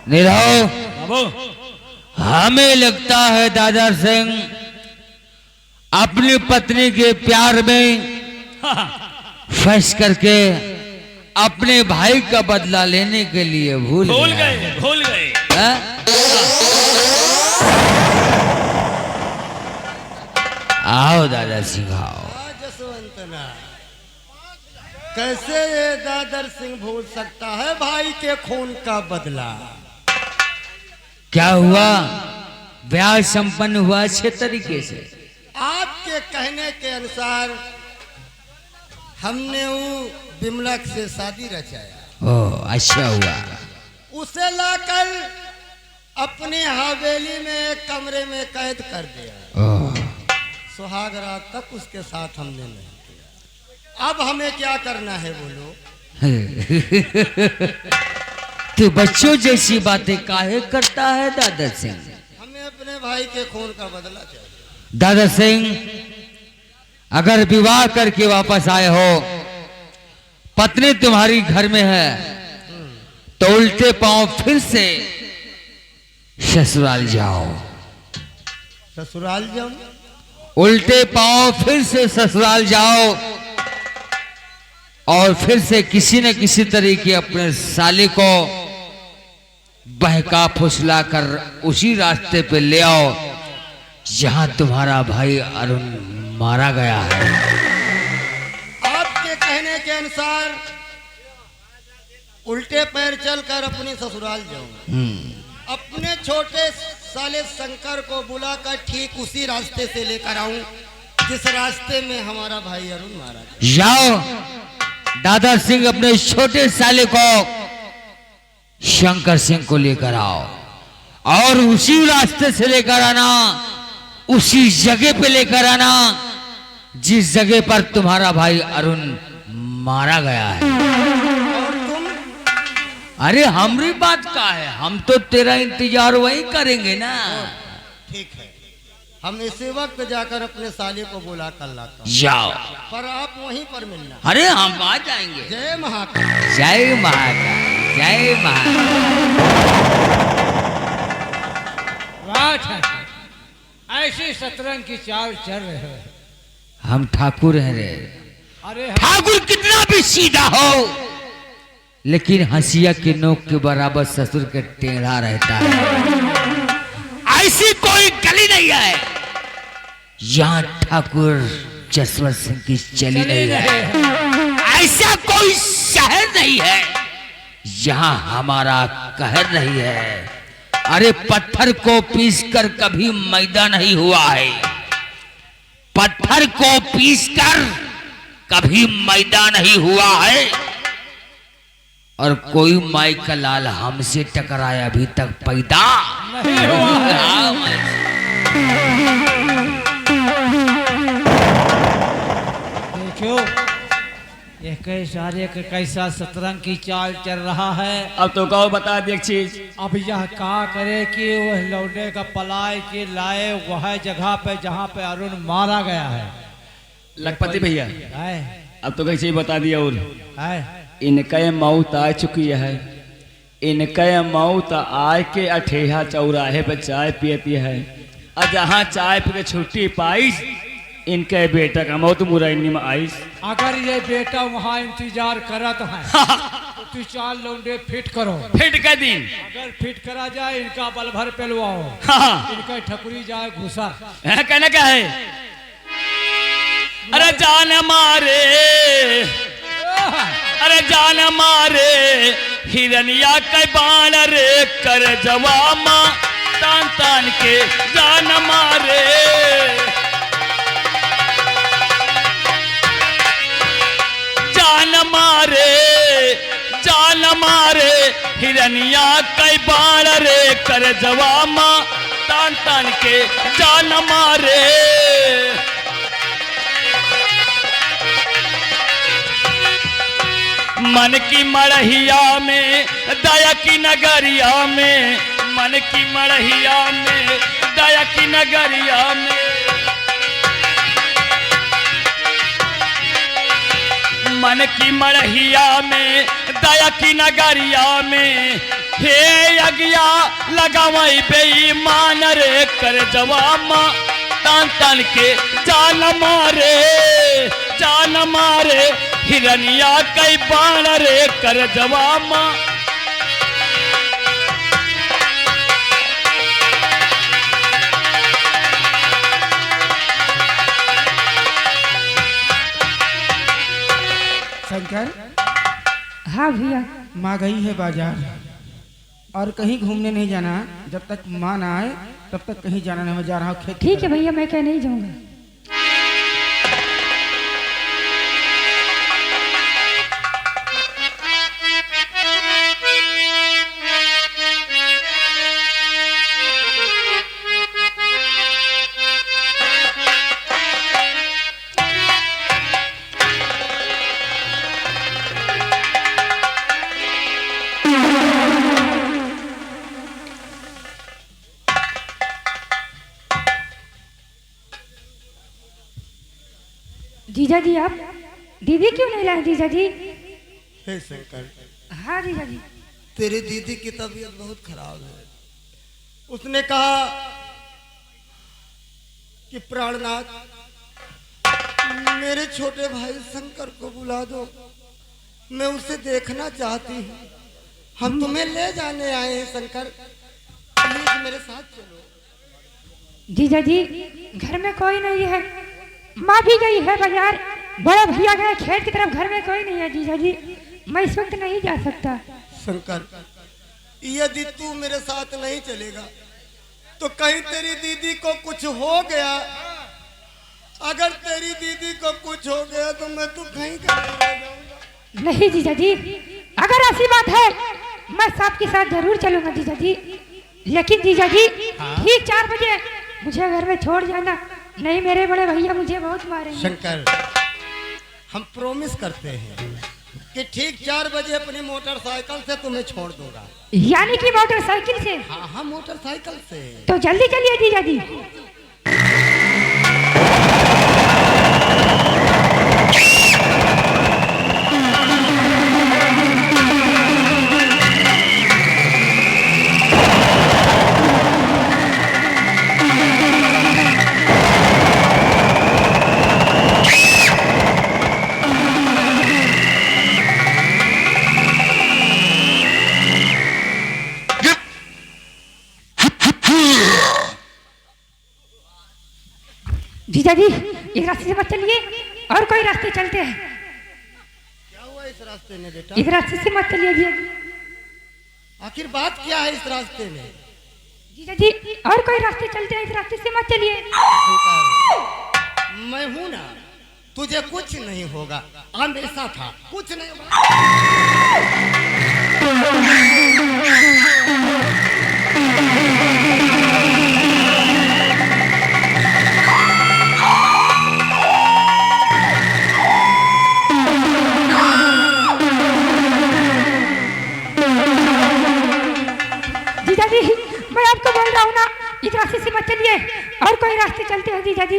निरहो, बाबू हमें लगता है दादा सिंह अपनी पत्नी के प्यार में फंस करके अपने भाई का बदला लेने के लिए भूल गए। हाँ? आओ दादा सिंह आओ। जसवंतना, कैसे ये दादर सिंह भूल सकता है भाई के खून का बदला? क्या हुआ? ब्याह संपन्न हुआ अच्छे तरीके से? आपके कहने के अनुसार हमने वो बिमलक से शादी रचाया। ओह अच्छा हुआ। उसे लाकर अपनी हवेली में एक कमरे में कैद कर दिया। ओह सुहाग रात तक उसके साथ हमने नहीं किया। अब हमें क्या करना है बोलो? तो बच्चों जैसी बातें काहे करता है दादा सिंह? हमें अपने भाई के खून का बदला चाहिए। दादा सिंह, अगर विवाह करके वापस आए हो, पत्नी तुम्हारी घर में है, तो उल्टे पांव फिर से ससुराल जाओ। ससुराल जाऊं? उल्टे पांव फिर से ससुराल जाओ और फिर से किसी न किसी तरीके अपने साले को बहका फुसला कर उसी रास्ते पे ले आओ जहां तुम्हारा भाई अरुण मारा गया है। आपके कहने के अनुसार उल्टे पैर चलकर अपने ससुराल जाऊं। अपने छोटे साले शंकर को बुलाकर ठीक उसी रास्ते से लेकर आऊं जिस रास्ते में हमारा भाई अरुण मारा गया। जाओ दादा सिंह, अपने छोटे साले को शंकर सिंह को लेकर आओ और उसी रास्ते से लेकर आना, उसी जगह पे लेकर आना जिस जगह पर तुम्हारा भाई अरुण मारा गया है। और तुम? अरे हमारी बात का है, हम तो तेरा इंतजार वही करेंगे ना। ठीक है, हम इसी वक्त जाकर अपने साले को बुला कर लाता हूं। जाओ। पर आप वहीं पर मिलना। अरे हम आ जाएंगे। जय महाकाल। जय महाकाल, जय महाकाल। वाह ठाकुर, ऐसी शतरंज की चाल चल रहे हो। हम ठाकुर हैं रे। अरे ठाकुर कितना भी सीधा हो, लेकिन हंसिया के नोक के बराबर ससुर के टेढ़ा रहता है। ऐसी कोई गली नहीं है यहाँ ठाकुर जसवंत सिंह की चली नहीं है। ऐसा कोई शहर नहीं है यहाँ हमारा कहर नहीं है। अरे पत्थर को पीसकर कभी मैदा नहीं हुआ है, पत्थर को पीसकर कभी मैदा नहीं हुआ है। और कोई माई का लाल हमसे टकराया अभी तक पैदा नहीं हुआ है। देखो ये कैसा शतरंज की चाल चल रहा है। अब तो कहो बता दे एक चीज। अब यह क्या करे कि वह लौटे का पलाय के लाए वह जगह पे जहाँ पे अरुण मारा गया है। लखपति भैया, है अब तो कैसे ही बता दिया। और है इनके मौत आ चुकी है। इनके मौत आए के अठेहा चौराहे पे चाय पियती है, और जहाँ चाय पी के छुट्टी पाई इनके बेटा का मौत मुरैनी में आई। अगर ये बेटा वहाँ इंतजार करत है तो चार लौंडे फिट करो। फिट के दिन अगर फिट करा जाए इनका बल भर पेलवाओ, इनका ठकुरी जाए घुसा। कहना क्या है? अरे जान मारे, अरे जान मारे हिरनिया के बाण रे कर जवामा तान तान के जान मारे। जान मारे हिरनिया के बाण रे कर जवामा तान तान के जान मारे। मन की मड़हिया में दया की नगरिया में, मन की मड़हिया में दया की नगरिया में, मन की मड़हिया में दया की नगरिया में हे अगिया लगावई बेईमान रे कर जवामा तान तान के जान मारे हिरनिया कई बाण रे कर जवामा। शंकर, हाँ भैया। माँ गई है बाजार और कहीं घूमने नहीं जाना, जब तक माँ ना आए तब तक कहीं जाना नहीं। मैं जा रहा हूँ खेत। ठीक है भैया, मैं क्या नहीं जाऊंगा। जीजा जी, आप दीदी क्यों नहीं लाए जीजा जी? हे शंकर, हाँ जीजा जी। तेरी दीदी की तबीयत बहुत खराब है। उसने कहा कि प्राणनाथ, मेरे छोटे भाई शंकर को बुला दो, मैं उसे देखना चाहती हूँ। हम तुम्हें ले जाने आए हैं शंकर, प्लीज मेरे साथ चलो। जीजा जी, घर में कोई नहीं है, माँ भी गई है बाजार, बड़े भैया गए खेत की तरफ, घर में कोई नहीं है जीजा जी, मैं इस वक्त नहीं जा सकता। शंकर, यदि तू मेरे साथ नहीं चलेगा तो कहीं तेरी दीदी को कुछ हो गया। अगर तेरी दीदी को कुछ हो गया तो मैं तो कहीं का नहीं रह जाऊंगा। नहीं जीजा जी, अगर ऐसी बात है मैं सबके साथ जरूर चलूंगा जीजा जी, लेकिन जीजा जी ठीक 4 बजे मुझे घर में छोड़ जाना, नहीं मेरे बड़े भैया मुझे बहुत मारेंगे। शंकर, हम प्रॉमिस करते हैं कि ठीक 4 बजे अपनी मोटरसाइकिल से तुम्हें छोड़ दूंगा। यानी कि मोटरसाइकिल से? हाँ हाँ, मोटरसाइकिल से। तो जल्दी चलिए जीजा जी। जीजा जी, इस रास्ते से मत चलिए, और कोई रास्ते चलते हैं। क्या हुआ इस रास्ते में बेटा? इस रास्ते से मत चलिए जीजा जी। आखिर बात क्या है इस रास्ते में? जीजा जी, और कोई रास्ते चलते हैं, इस रास्ते से मत चलिए। मैं हूं ना, तुझे कुछ नहीं होगा। आ मेरे साथ आ, कुछ नहीं होगा। जीजा जी, मैं आपको बोल रहा हूँ ना, इस रास्ते से मत चलिए, और कोई रास्ते चलते हैं जीजा जी,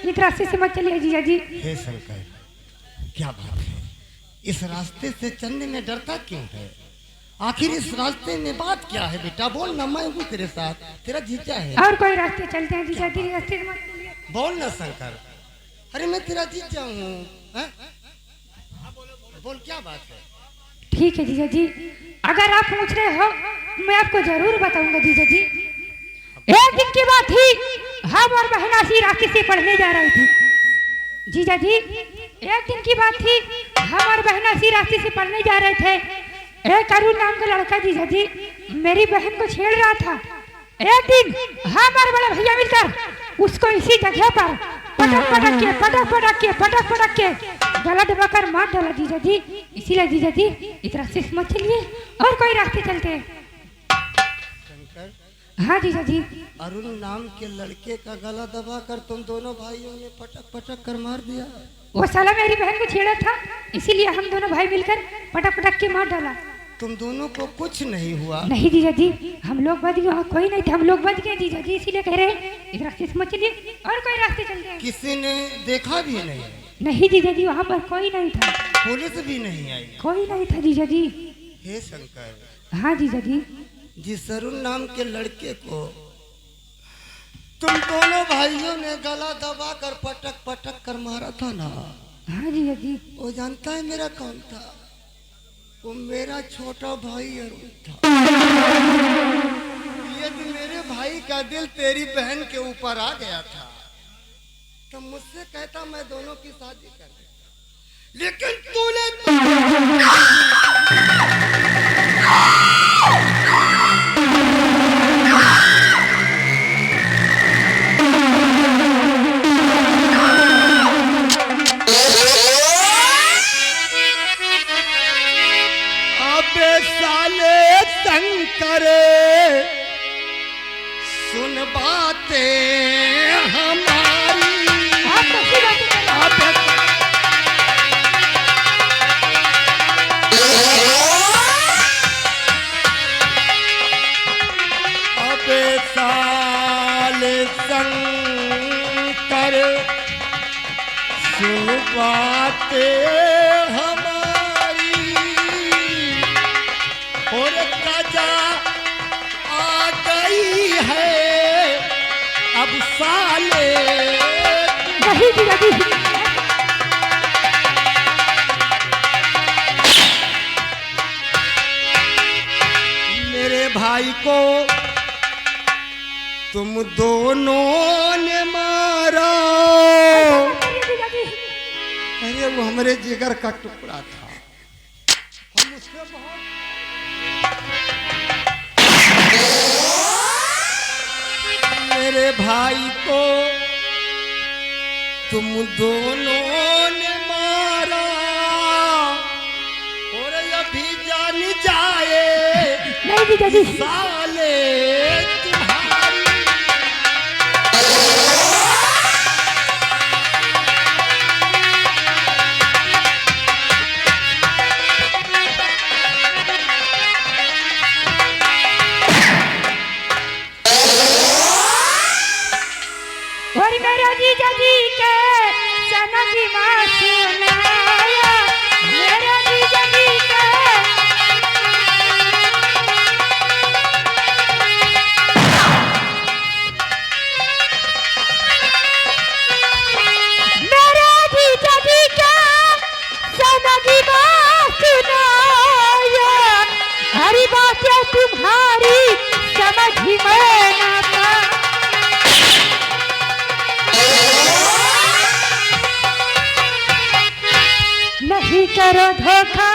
इस रास्ते से मत चलिए जीजा जी। हे शंकर, क्या बात है? इस रास्ते से चलने में डरता क्यों है? आखिर इस रास्ते में बात क्या है बेटा? बोल ना, मैं हूँ तेरे साथ, तेरा जीजा है। और कोई रास्ते चलते हैं जीजा जी, इस रास्ते से मत चलिए। बोल ना शंकर, अरे मैं तेरा जीजा हूँ। बोल, क्या बात है? ठीक है जीजा जी, अगर आप पूछ रहे हो मैं आपको जरूर बताऊंगा जीजा जी। एक दिन की बात थी, हम और बहनासी रास्ते से पढ़ने जा रहे थे जीजा जी। एक दिन की बात थी, हम और बहनासी रास्ते से पढ़ने जा रहे थे। एक अरुण नाम का लड़का जीजा जी मेरी बहन को छेड़ रहा था। एक दिन हम और बड़े भैया मिलकर उसको इसी जगह पर पटक के गला दबाकर मार डाला जीजा जी। इसीलिए जीजा जी, इस रास्ते से मत चलिए, और कोई रास्ते चलते हैं। शंकर, हाँ जीजा जी। अरुण नाम के लड़के का गला दबाकर तुम दोनों भाइयों ने पटक कर मार दिया। वो साला मेरी बहन को छेड़ा था, इसीलिए हम दोनों भाई मिलकर पटक के मार डाला। तुम दोनों को कुछ नहीं हुआ? नहीं जीजा जी, हम लोग बच गए, कोई नहीं थे, हम लोग बच गए जीजा जी, इसीलिए कह रहे हैं इस रास्ते से मत चलिए, और कोई रास्ते चलते हैं। किसी ने देखा भी नहीं? नहीं जीजा जी, वहाँ पर कोई नहीं था, पुलिस भी नहीं आई? कोई नहीं था जीजा जी। हे शंकर, हाँ जीजा जी। जिस अरुण नाम के लड़के को तुम दोनों भाइयों ने गला दबा कर पटक पटक कर मारा था ना, हाँ जीजा जी। वो जानता है मेरा कौन था? वो मेरा छोटा भाई अरुण था। यदि मेरे भाई का दिल तेरी बहन के ऊपर आ गया था तो मुझसे कहता मैं दोनों की शादी कर देता, लेकिन तूने अबे साले शंकर सुन बातें हमारी। आप कैसी बातें कर रहे अबे अबे साले शंकर सुन बातें हमारी, और कजा आ गई है अब साले। वही जीजा जी। मेरे भाई को तुम दोनों ने मारा। जीजा जी। अरे वो हमारे जिगर का टुकड़ा था, हम उससे बहुत मेरे भाई को तुम दोनों ने मारा, और अभी जान जाए नहीं जीजा जी। साले तुम्हारी। और मेरा जीजा जी के सनक माँ सुनाया, मेरा जीजा जी के मेरा जीजा जी के सनक माँ सुनाया, हरी बातें तुम्हारी समझ में ना पाई। नहीं करो धोखा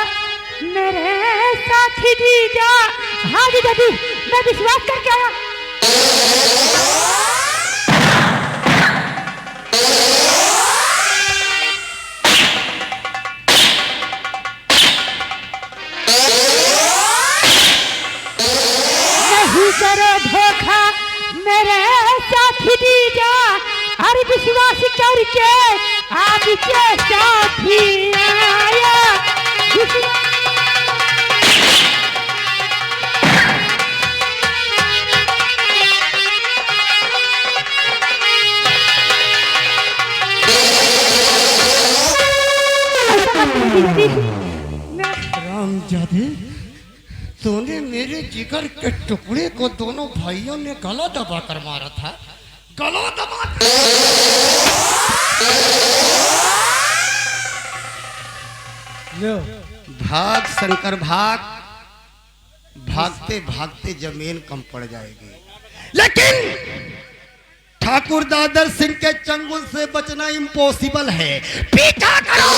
मेरे साथी जीजा। हाँ जीजा जी, मैं विश्वास करके आया। नहीं करो धोखा मेरे साथी जीजा, अरे विश्वास करके आपके साथ ही आया। रामजादे, तूने मेरे जिगर के टुकड़े को दोनों भाइयों ने गला दबा कर मारा था, गला दबा लो भाग शंकर भाग, भागते भागते जमीन कम पड़ जाएगी, लेकिन ठाकुर दादर सिंह के चंगुल से बचना इम्पॉसिबल है। पीछा करो।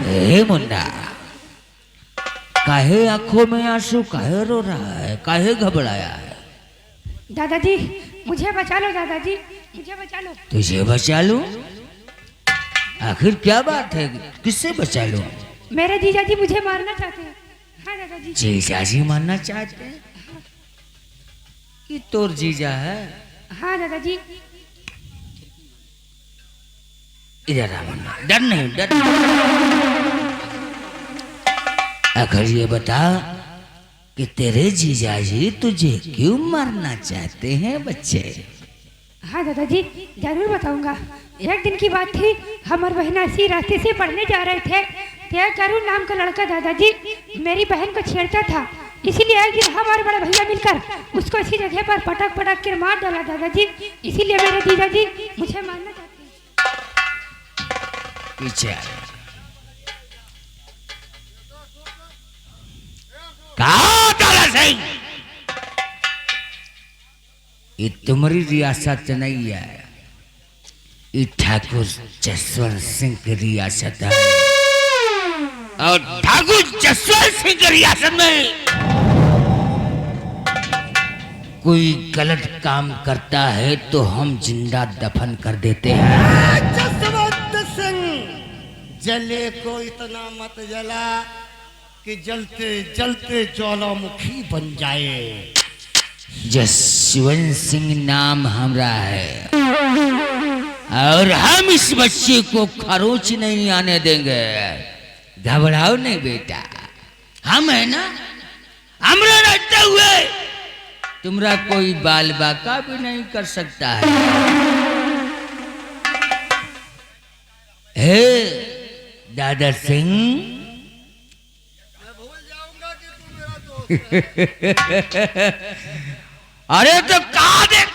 हे मुन्ना, काहे आंखों में आंसू, काहे रो रहा है, काहे घबराया है? दादाजी मुझे बचा लो, दादाजी मुझे बचा लो। तुझे बचा लूं? आखिर क्या बात है, किससे बचा लूं? मेरे जीजा जी मुझे मारना चाहते हैं। हाँ दादाजी। जीजा जी मारना चाहते हैं? कि तोर जीजा है? हाँ दादाजी। इधर आ मुन्ना, डर नहीं, डर नहीं। आखिर ये बता कि तेरे जीजा जी तुझे क्यों मारना चाहते हैं बच्चे? हाँ दादाजी जरूर बताऊंगा। एक दिन की बात थी, हम और बहन इसी रास्ते से पढ़ने जा रहे थे। एक अरुण नाम का लड़का दादाजी मेरी बहन को छेड़ता था, इसीलिए एक दिन हम और बड़े भैया मिलकर उसको इसी जगह पर पटक पटक कर मार डाला दादाजी। इसीलिए मेरे जीजा जी मुझे मारना चाहते हैं। पीछे कहा ताला सिंह, ये तुम्हारी रियासत नहीं है, ये ठाकुर जसवंत सिंह की रियासत है। और ठाकुर जसवंत सिंह की रियासत में कोई गलत काम करता है तो हम जिंदा दफन कर देते हैं। जसवंत सिंह, जले को इतना मत जला कि जलते जलते ज्वालामुखी बन जाए। जसवंत सिंह नाम हमरा है और हम इस बच्चे को खरोच नहीं आने देंगे। घबराओ नहीं बेटा, हम है ना, हमरा रहते हुए तुम्हारा कोई बाल बाका भी नहीं कर सकता है। हे दादा सिंह, मैं भूल जाऊंगा कि तू मेरा दोस्त है। अरे तो कहा देख,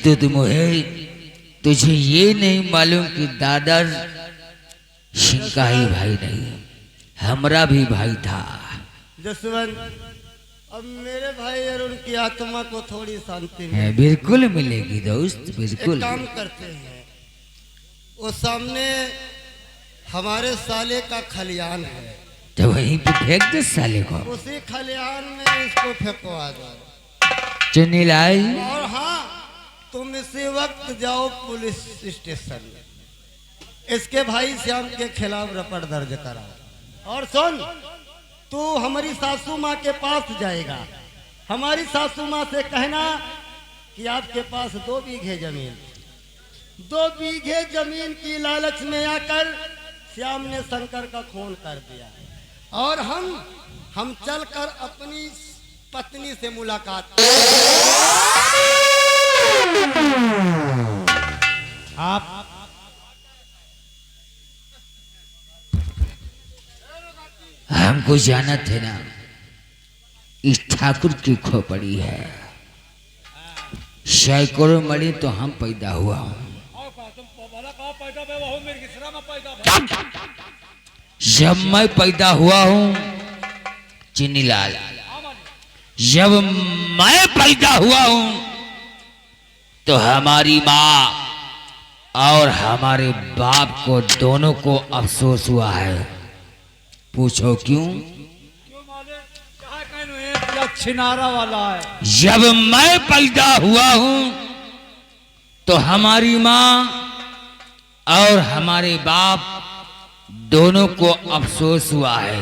तो तुझे ये नहीं मालूम कि दादा सिंह का ही भाई नहीं, हमरा भी भाई था। जसवंत, अब मेरे भाई अरुण की आत्मा को थोड़ी शांति है, बिल्कुल मिलेगी दोस्त, एक बिल्कुल। काम करते हैं, वो सामने हमारे साले का खलियान है, तो वहीं पे फेंक दे साले को। उसी खलियान में इसको फेंकवा दो। चुन्नी लाई, और हाँ, तुम इसी वक्त जाओ पुलिस स्टेशन में, इसके भाई श्याम के खिलाफ रपट दर्ज कराओ। और सुन, तू हमारी सासू माँ के पास जाएगा, हमारी सासू माँ से कहना कि आपके पास 2 बीघे जमीन, 2 बीघे जमीन की लालच में आकर श्याम ने शंकर का खून कर दिया, और हम चलकर अपनी पत्नी से मुलाकात। आप हमको जाना थे ना, इस ठाकुर की खोपड़ी है, सैकड़ों मरी तो हम पैदा हुआ हूँ। जब मैं पैदा हुआ हूँ चीनीलाल, जब मैं पैदा हुआ हूँ तो हमारी माँ और हमारे बाप को दोनों को अफसोस हुआ है। पूछो क्यों? छिनारा वाला है। जब मैं पैदा हुआ हूं तो हमारी माँ और हमारे बाप दोनों को अफसोस हुआ है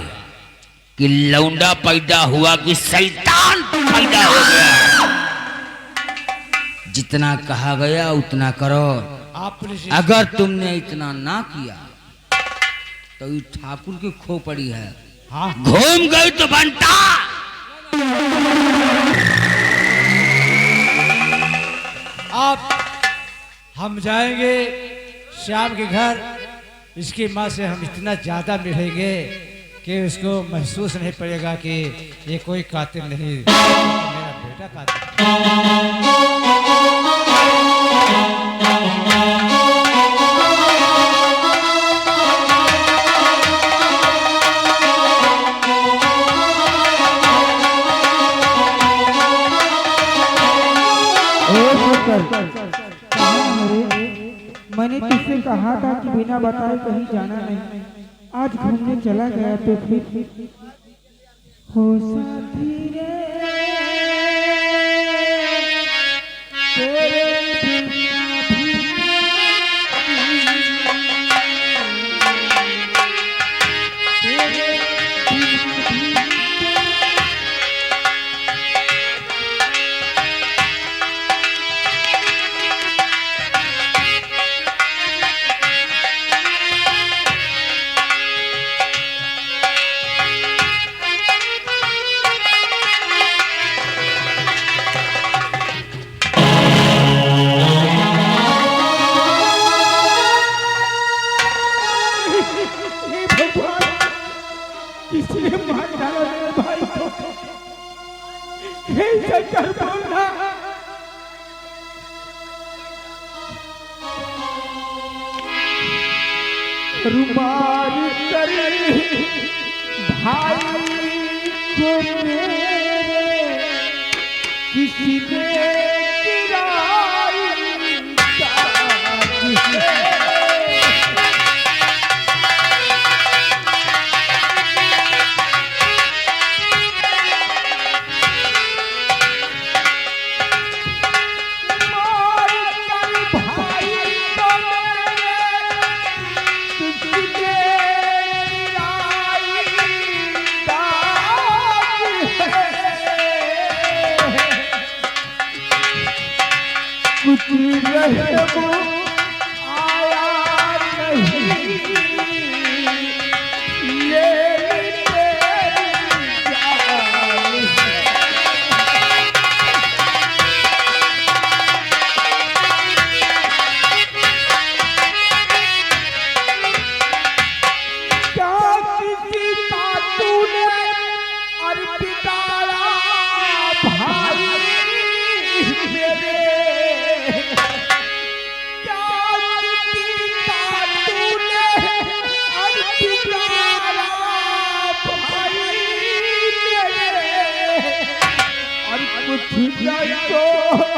कि लौंडा पैदा हुआ कि शैतान पैदा हो गया। जितना कहा गया उतना करो। अगर तुमने इतना ना किया तो ये ठाकुर की खोपड़ी है। हाँ। घूम गई तो बनता। आप हम जाएंगे श्याम के घर, इसकी माँ से हम इतना ज़्यादा मिलेंगे कि उसको महसूस नहीं पड़ेगा कि ये कोई कातिल नहीं, मेरा बेटा कातिल। मैंने तुझसे कहा था कि बिना बताए कहीं जाना नहीं, आज घूमने चला गया तो फिर हो साथी रे तेरे बिना भी तेरे बिना भी किसने मार डाला मेरे भाई को? हे शंकर बोलना। रुमाल कर भाई को मेरे किसी ने गिराई कुछ रहमो आया नहीं ये तेरी जान क्या किसी का तूने अर्पिताया भाई मेरे कुछ नहीं तो